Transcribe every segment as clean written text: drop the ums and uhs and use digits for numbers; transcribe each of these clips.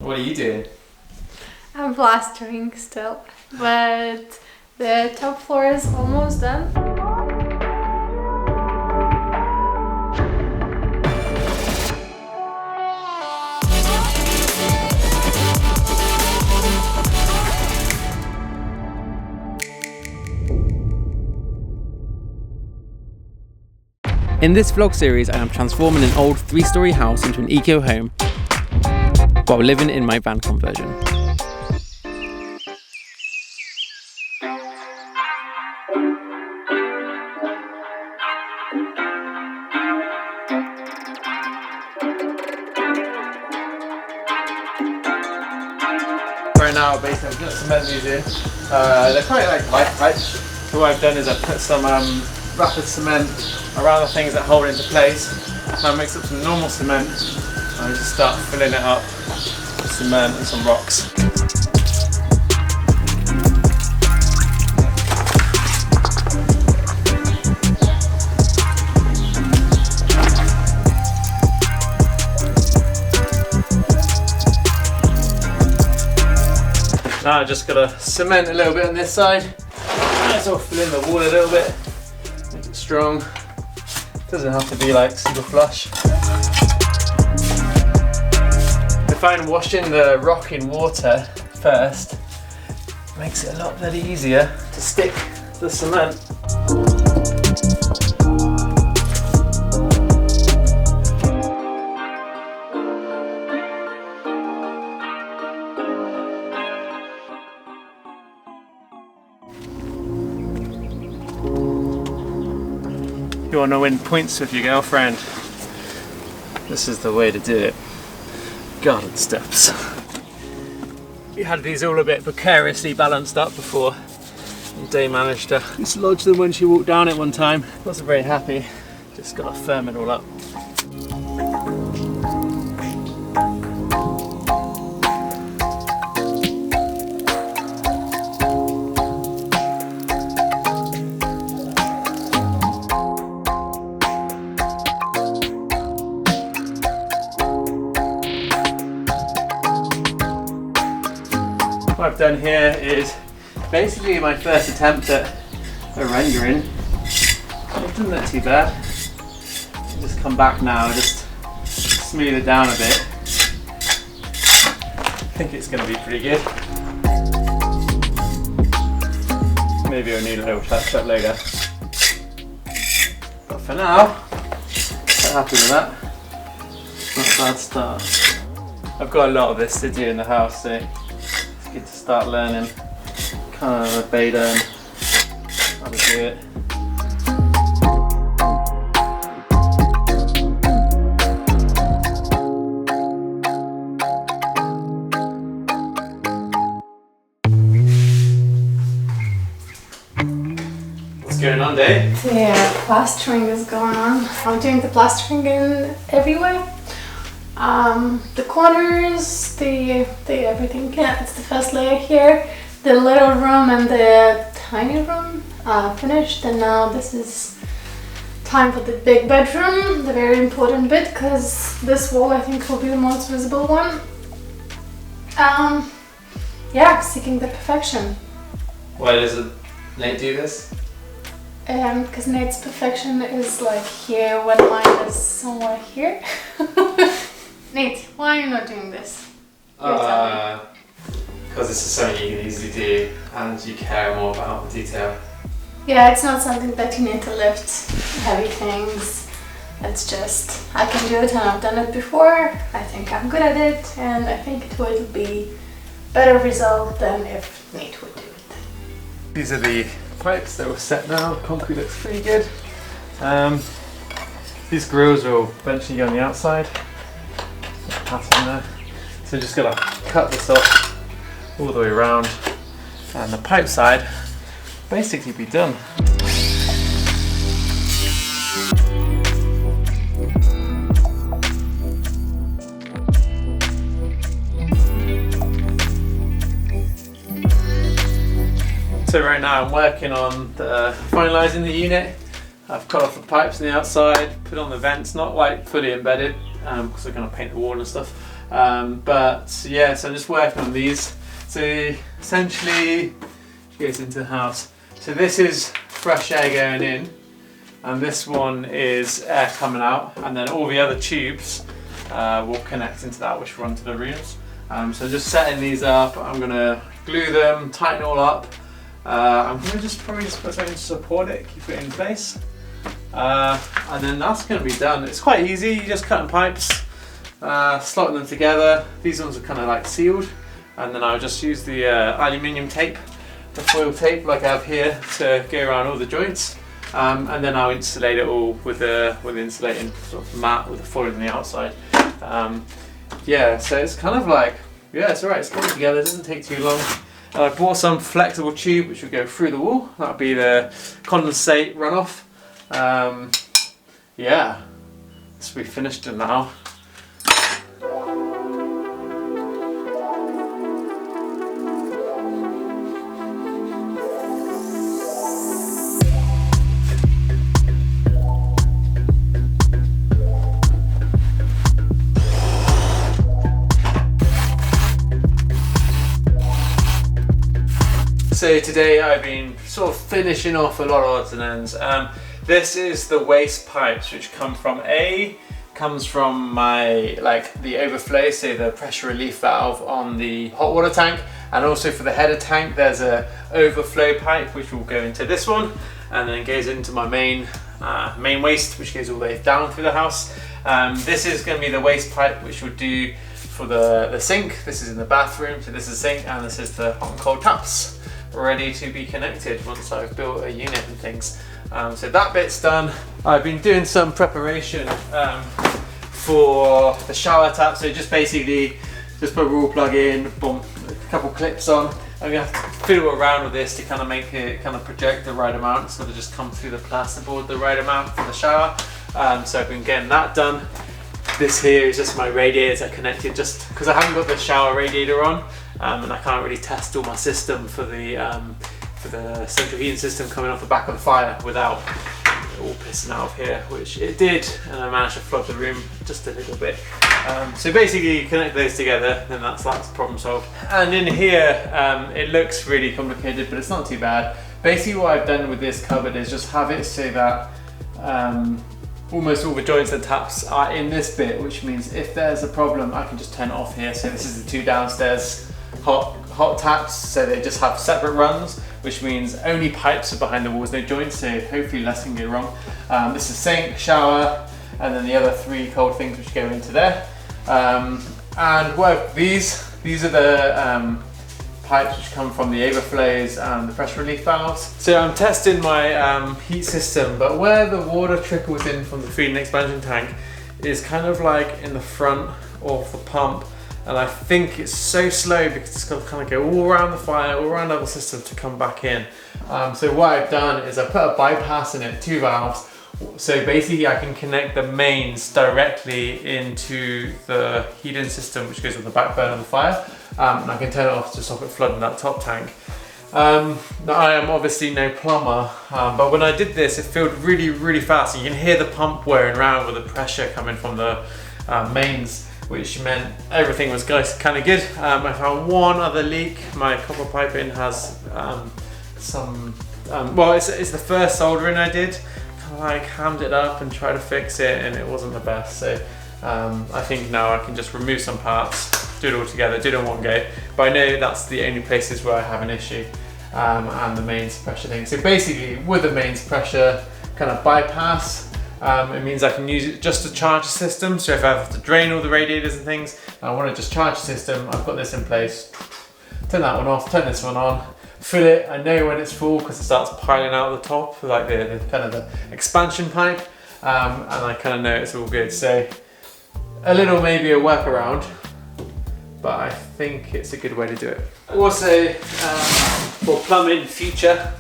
What are you doing? I'm plastering still, but the top floor is almost done. In this vlog series, I am transforming an old 3-story house into an eco home while living in my van conversion. Right now, basically, I've got cement these in. They're quite like light pipes. So what I've done is I've put some rapid cement around the things that hold it into place. Now I mix up some normal cement and I just start filling it up with cement and some rocks. Now I just gotta cement a little bit on this side. Might as well fill in the wall a little bit, make it strong. Doesn't have to be like super flush. I find washing the rock in water first makes it a lot bloody easier to stick the cement. You want to win points with your girlfriend, this is the way to do it. Garden steps. We had these all a bit precariously balanced up before, and Day managed to dislodge them when she walked down it one time. Wasn't very happy, just got to firm it all up. What I've done here is basically my first attempt at a rendering. I've done that too bad. I'll just come back now, just smooth it down a bit. I think it's going to be pretty good. Maybe I'll need a little touch up later. But for now, I'm happy with that. Not a bad start. I've got a lot of this to do in the house, so good to start learning kind of a beta and how to do it. What's going on, Dave? Yeah, plastering is going on. I'm doing the plastering in everywhere. The corners, the everything. Yeah, it's the first layer here. The little room and the tiny room finished, and now this is time for the big bedroom, the very important bit, because this wall I think will be the most visible one. Yeah, seeking the perfection. Why does Nate do this? Because Nate's perfection is like here when mine is somewhere here. Nate, why are you not doing this? Because this is something you can easily do and you care more about the detail. Yeah, it's not something that you need to lift heavy things. It's just, I can do it and I've done it before. I think I'm good at it and I think it would be better result than if Nate would do it. These are the pipes that were set now. The concrete looks pretty good. These grills will eventually go on the outside. Pattern there. So just gotta cut this off all the way around and the pipe side basically be done. So right now I'm working on finalising the unit. I've cut off the pipes on the outside, put on the vents, not like fully embedded because I'm going to paint the wall and stuff. But yeah, so I'm just working on these. So essentially, goes into the house. So this is fresh air going in, and this one is air coming out, and then all the other tubes will connect into that, which run to the rooms. So just setting these up, I'm gonna glue them, tighten it all up. I'm gonna probably just put something to support it, keep it in place. And then that's gonna be done. It's quite easy, you just cut pipes, slotting them together. These ones are kind of like sealed, and then I'll just use the aluminium tape, the foil tape like I have here, to go around all the joints. And then I'll insulate it all with the insulating sort of mat with the foil on the outside. Yeah, so it's kind of like, yeah, it's alright, it's coming together, it doesn't take too long. And I bought some flexible tube which will go through the wall. That'll be the condensate runoff. Yeah, this will be finished now. So today I've been sort of finishing off a lot of odds and ends. This is the waste pipes which comes from my, like, the overflow, so the pressure relief valve on the hot water tank, and also for the header tank there's a overflow pipe which will go into this one, and then goes into my main waste, which goes all the way down through the house. This is going to be the waste pipe which will do for the sink. This is in the bathroom, so this is the sink, and this is the hot and cold taps, ready to be connected once I've built a unit and things. So that bit's done. I've been doing some preparation for the shower tap, so just basically just put a raw plug in, boom, a couple clips on. I'm gonna have to fiddle around with this to kind of make it kind of project the right amount, so to just come through the plasterboard the right amount for the shower. So I've been getting that done. This here is just my radiator connected, just because I haven't got the shower radiator on, and I can't really test all my system for the central heating system coming off the back of the fire without it all pissing out of here, which it did, and I managed to flood the room just a little bit. So basically you connect those together, then that's problem solved. And in here, it looks really complicated, but it's not too bad. Basically what I've done with this cupboard is just have it so that almost all the joints and taps are in this bit, which means if there's a problem I can just turn it off here. So this is the two downstairs hot taps, so they just have separate runs, which means only pipes are behind the walls, no joints, so hopefully less can go wrong. This is sink, shower, and then the other three cold things which go into there. And well, these are the pipes which come from the overflows and the pressure relief valves. So I'm testing my heat system, but where the water trickles in from the feed and expansion tank is kind of like in the front of the pump, and I think it's so slow because it's got to kind of go all around the fire, all around the other system to come back in. So what I've done is I put a bypass in it, 2 valves, so basically I can connect the mains directly into the heating system which goes on the backbone of the fire, and I can turn it off to stop it flooding that top tank. Now I am obviously no plumber, but when I did this it filled really fast. You can hear the pump wearing around with the pressure coming from the mains, which meant everything was kind of good. I found one other leak. My copper piping has well, it's the first soldering I did. Kind of like hammed it up and tried to fix it, and it wasn't the best. So I think now I can just remove some parts, do it all together, do it in one go. But I know that's the only places where I have an issue, and the mains pressure thing. So basically, with the mains pressure kind of bypass, it means I can use it just to charge the system. So if I have to drain all the radiators and things, and I want to just charge the system, I've got this in place. Turn that one off, turn this one on, fill it. I know when it's full because it starts piling out of the top, like the kind of the expansion pipe, and I kind of know it's all good. So a little maybe a workaround, but I think it's a good way to do it. Also, for plumbing future,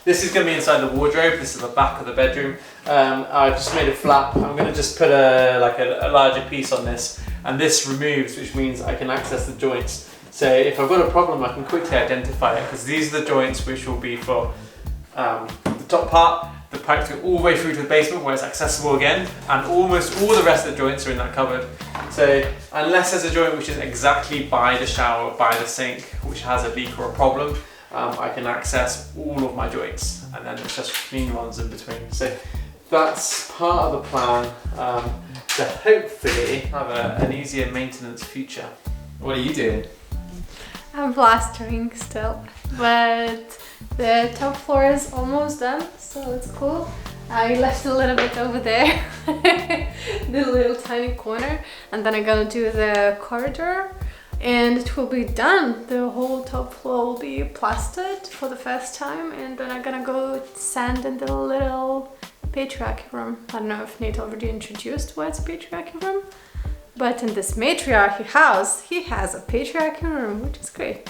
this is going to be inside the wardrobe. This is the back of the bedroom. I've just made a flap. I'm going to just put a larger piece on this, and this removes, which means I can access the joints. So if I've got a problem, I can quickly identify it, because these are the joints which will be for the top part, the pipe through all the way through to the basement where it's accessible again, and almost all the rest of the joints are in that cupboard. So unless there's a joint which is exactly by the shower, by the sink, which has a leak or a problem, I can access all of my joints, and then it's just clean ones in between. So that's part of the plan to hopefully have an easier maintenance future. What are you doing? I'm plastering still, but the top floor is almost done, so it's cool. I left a little bit over there, the little tiny corner, and then I'm gonna do the corridor and it will be done. The whole top floor will be plastered for the first time, and then I'm gonna go sand in the little patriarchy room. I don't know if Nate already introduced what's a patriarchy room, but in this matriarchy house, he has a patriarchy room, which is great.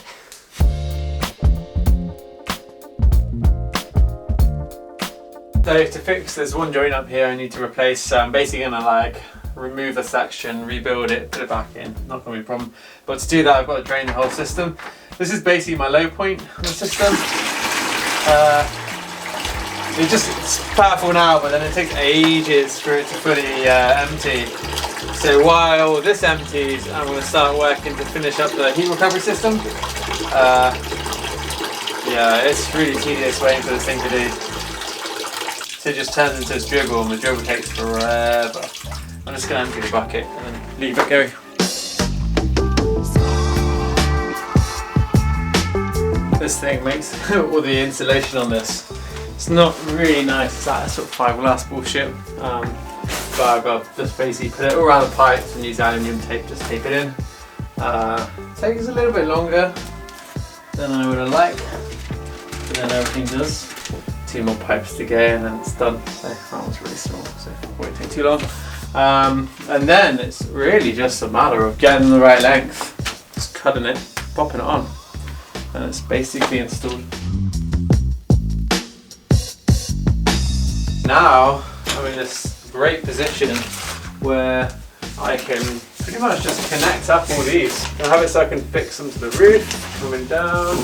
So to fix this one joint up here, I need to replace, so I'm basically gonna like remove the section, rebuild it, put it back in. Not gonna be a problem. But to do that, I've got to drain the whole system. This is basically my low point of the system. It's powerful now, but then it takes ages for it to fully empty. So while this empties, I'm going to start working to finish up the heat recovery system. Yeah, it's really tedious waiting for this thing to do. So it just turns into a dribble, and the dribble takes forever. I'm just going to empty the bucket and then leave it go. This thing makes all the insulation on this. It's not really nice, it's that sort of fiberglass bullshit. But I've got to just basically put it all around the pipes and use aluminium tape, just tape it in. Takes a little bit longer than I would have liked, but then everything does. 2 more pipes to go and then it's done. So that one's really small, so it won't take too long. And then it's really just a matter of getting the right length, just cutting it, popping it on, and it's basically installed. Now I'm in this great position where I can pretty much just connect up all these. I have it so I can fix them to the roof, coming down,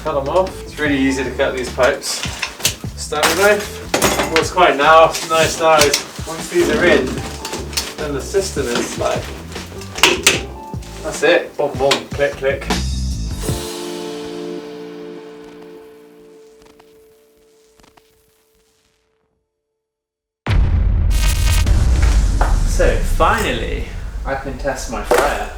cut them off. It's really easy to cut these pipes. Standard knife. What's quite nice now is once these are in, then the system is like, that's it, boom boom, click click. So finally, I can test my fryer.